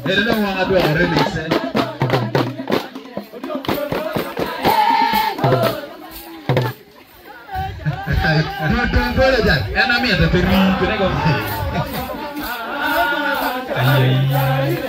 Ere no wanga dwa remix. Don't go there. And I'm here to be